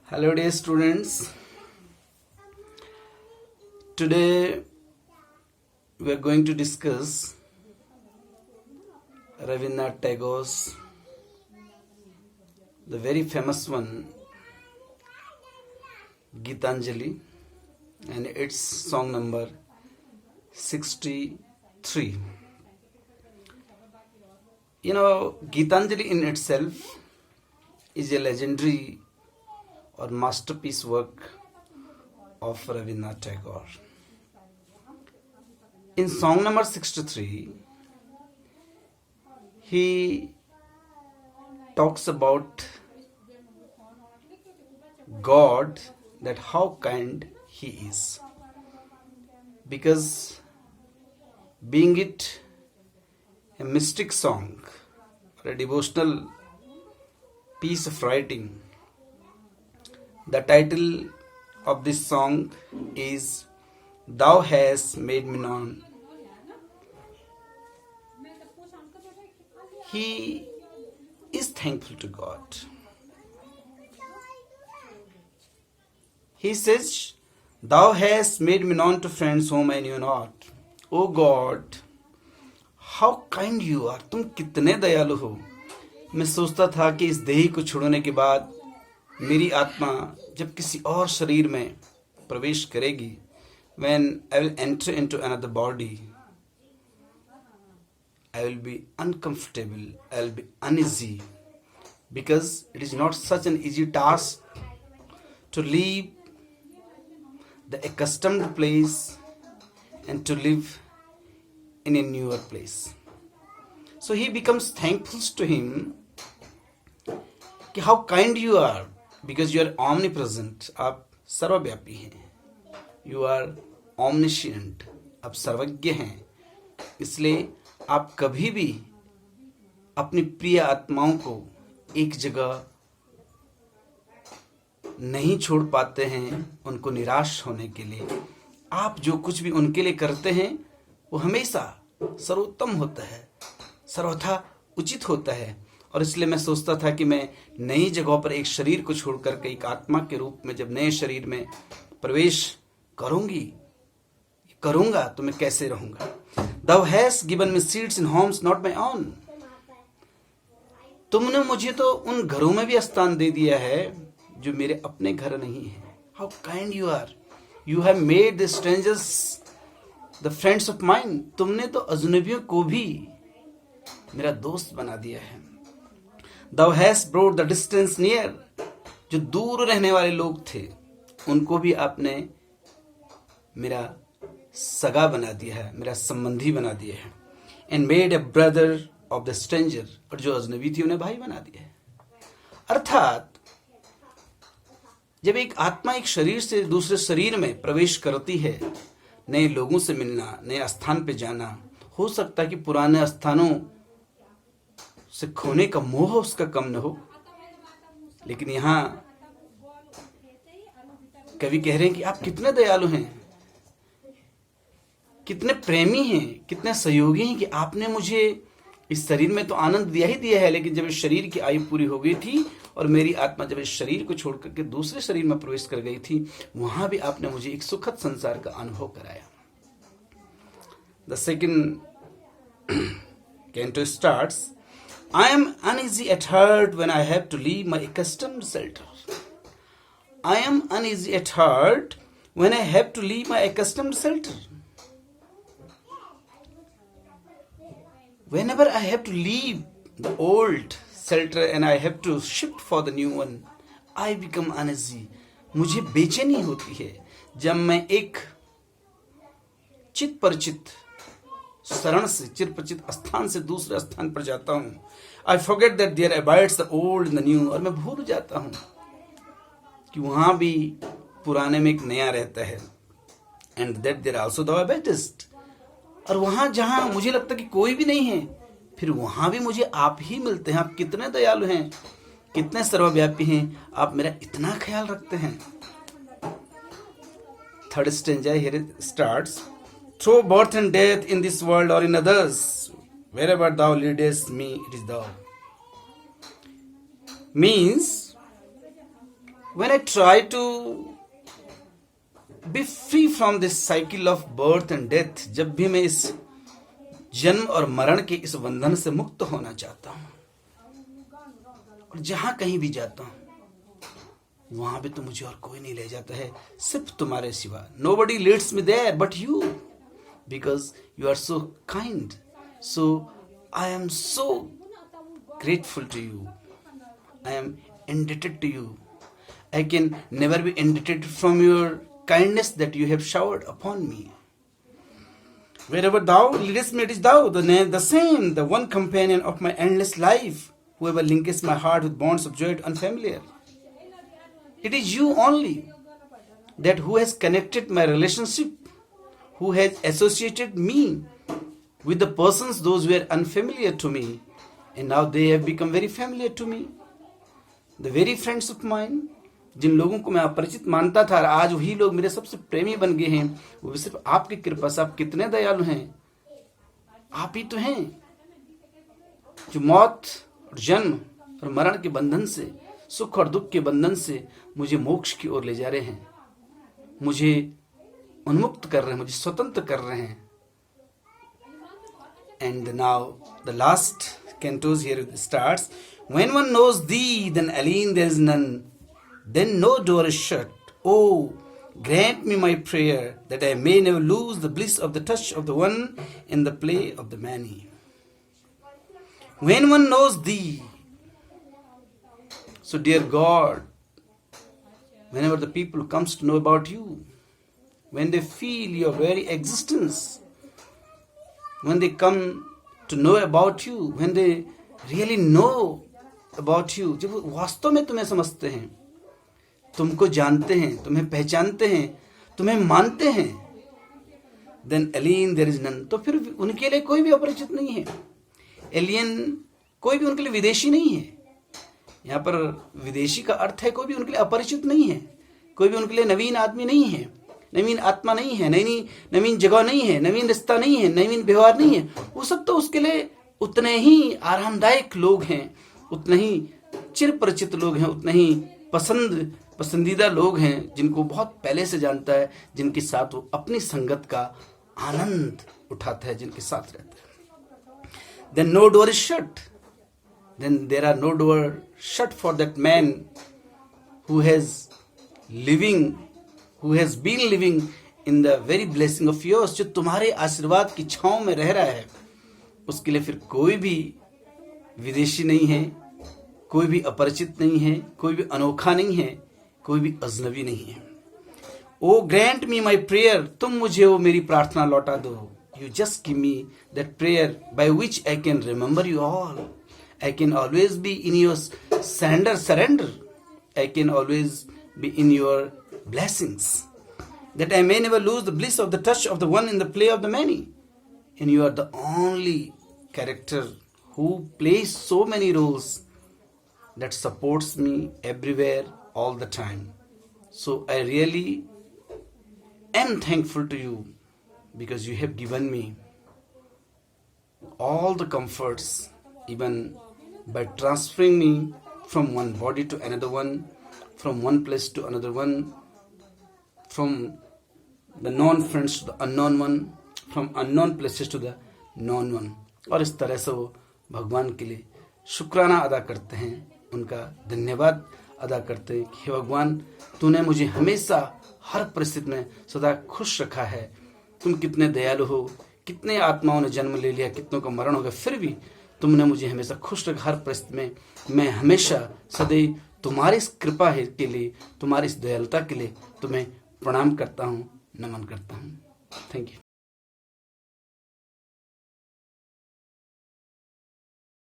Hello, dear students. Today we are going to discuss Rabindranath Tagore's the very famous one Gitanjali, and its song number 63. Gitanjali in itself is a legendary or masterpiece work of Rabindranath Tagore. In song number 63, he talks about God, that how kind he is. Because being it a mystic song or a devotional piece of writing, the title of this song is Thou Hast Made Me Known. He is thankful to God. He says, Thou hast made me known to friends whom I knew not. O God, how kind you are. तुम कितने दयालु हो. मैं सोचता था कि इस देही को छोड़ने के बाद मेरी आत्मा जब किसी और शरीर में प्रवेश करेगी, when I will enter into another body, I will be uncomfortable, I will be uneasy, because it is not such an easy task to leave the accustomed place and to live in a newer place. So he becomes thankful to him कि how kind you are, because you are omnipresent, आप सर्वव्यापी हैं, you are omniscient, आप सर्वज्ञ हैं, इसलिए आप कभी भी अपनी प्रिय आत्माओं को एक जगह नहीं छोड़ पाते हैं उनको निराश होने के लिए. आप जो कुछ भी उनके लिए करते हैं वो हमेशा सर्वोत्तम होता है, सर्वथा उचित होता है. और इसलिए मैं सोचता था कि मैं नई जगहों पर एक शरीर को छोड़ करके एक आत्मा के रूप में जब नए शरीर में प्रवेश करूंगा तो मैं कैसे रहूंगा. Thou hast given me seats in homes not my own. तुमने मुझे तो उन घरों में भी स्थान दे दिया है जो मेरे अपने घर नहीं है. How kind you are. You have made the strangers the friends of mine. तुमने तो अजनबियों को भी मेरा दोस्त बना दिया है. Thou hast brought the distance near. जो दूर रहने वाले लोग थे उनको भी आपने मेरा सगा बना दिया है, मेरा संबंधी बना दिया है. And made a brother of the stranger. और जो अजनबी थी उन्हें भाई बना दिया है. अर्थात जब एक आत्मा एक शरीर से दूसरे शरीर में प्रवेश करती है, नए लोगों से मिलना, नए स्थान पे जाना, हो सकता है कि पुराने स्थानों से खोने का मोह उसका कम न हो. लेकिन यहाँ कवि कह रहे हैं कि आप कितने दयालु हैं, कितने प्रेमी हैं, कितने सहयोगी हैं कि आपने मुझे इस शरीर में तो आनंद दिया ही दिया है, लेकिन जब इस शरीर की आयु पूरी हो गई थी और मेरी आत्मा जब इस शरीर को छोड़ करके दूसरे शरीर में प्रवेश कर गई थी, वहां भी आपने मुझे एक सुखद संसार का अनुभव कराया. The second canto starts, I am uneasy at heart when I have to leave my accustomed shelter. I am uneasy at heart when I have to leave my accustomed shelter. Whenever I have to leave the old shelter and I have to shift for the new one, I become uneasy. मुझे बेचैनी होती है जब मैं एक चित परिचित शरण से, चिरपरिचित स्थान से दूसरे स्थान पर जाता हूँ. I forget that there abides the old and the new. और मैं भूल जाता हूँ कि वहां भी पुराने में एक नया रहता है. And that there also thou abidest. और वहां जहां मुझे लगता कि कोई भी नहीं है, फिर वहां भी मुझे आप ही मिलते हैं. आप कितने दयालु हैं, कितने सर्वव्यापी हैं, आप मेरा इतना ख्याल रखते हैं. Third stanza here it starts. Through birth and death in this world or in others, wherever thou leadest me, it is thou. Means when I try to be free from this cycle of birth and death, जब भी मैं इस जन्म और मरण के इस बंधन से मुक्त होना चाहता हूं, और जहां कहीं भी जाता हूं वहां भी तो मुझे और कोई नहीं ले जाता है सिर्फ तुम्हारे सिवा. Nobody leads me there but you, because you are so kind. So I am so grateful to you. I am indebted to you. I can never be indebted from your kindness that you have showered upon me. Wherever thou leadest me, it is thou, the same, the one companion of my endless life, whoever linketh my heart with bonds of joy unfamiliar. It is you only that who has connected my relationship, who has associated me with the persons those who were unfamiliar to me, and now they have become very familiar to me. The very friends of mine, जिन लोगों को मैं अपरिचित मानता था, आज वही लोग मेरे सबसे प्रेमी बन गए हैं. वो भी सिर्फ आपकी कृपा से. आप कितने दयालु हैं. आप ही तो हैं जो मौत और जन्म और मरण के बंधन से, सुख और दुख के बंधन से मुझे मोक्ष की ओर ले जा रहे हैं, मुझे उन्मुक्त कर रहे हैं, मुझे स्वतंत्र कर रहे हैं. And now the last cantos here starts. When one knows thee, then alien there is none. Then no door is shut. Oh, grant me my prayer that I may never lose the bliss of the touch of the one in the play of the many. When one knows thee, so dear God, whenever the people comes to know about you, when they feel your very existence, when they come to know about you, when they really know about you, जब वो वास्तव में तुम्हें समझते हैं, तुमको जानते हैं, तुम्हें पहचानते हैं, तुम्हें मानते हैं, then alien there is none. तो फिर उनके लिए कोई भी अपरिचित नहीं है. एलियन कोई भी उनके लिए विदेशी नहीं है. यहाँ पर विदेशी का अर्थ है कोई भी उनके लिए अपरिचित नहीं है, कोई भी उनके लिए नवीन आदमी नहीं है, नवीन आत्मा नहीं है, नवीन जगह नहीं है, नवीन रिश्ता नहीं है, नवीन व्यवहार नहीं है. वो सब तो उसके लिए उतने ही आरामदायक लोग हैं, उतने ही चिर परिचित लोग हैं, उतने ही पसंदीदा लोग हैं, जिनको बहुत पहले से जानता है, जिनके साथ वो अपनी संगत का आनंद उठाता है, जिनके साथ रहता है. Then no door is shut. Then there are no door shut for that man who has been living in the very blessing of yours. जो तुम्हारे आशीर्वाद की छांव में रह रहा है, उसके लिए फिर कोई भी विदेशी नहीं है, कोई भी अपरिचित नहीं है, कोई भी अनोखा नहीं है, कोई भी अजनबी नहीं है. ओ ग्रांट मी माई प्रेयर, तुम मुझे वो मेरी प्रार्थना लौटा दो. You just give me that prayer by which I can remember you all. I can always be in your surrender. I can always be in your blessings, that I may never lose the bliss of the touch of the one in the play of the many. And you are the only character who plays so many roles that supports me everywhere all the time. So I really am thankful to you, because you have given me all the comforts, even by transferring me from one body to another one, from one place to another one, from the known friends to the unknown one, from unknown places to the known one. और इस तरह से वो भगवान के लिए शुक्राना अदा करते हैं, उनका धन्यवाद अदा करते हैं कि हे भगवान, तूने मुझे हमेशा हर परिस्थिति में सदा खुश रखा है. तुम कितने दयालु हो, कितने आत्माओं ने जन्म ले लिया, कितनों का मरण हो गया, फिर भी तुमने मुझे हमेशा खुश रखा हर परिस्थिति में. मैं हमेशा सदैव तुम्हारी इस कृपा है के लिए, तुम्हारी इस दयालुता के लिए तुम्हें प्रणाम करता हूँ, नमन करता हूँ. Thank you.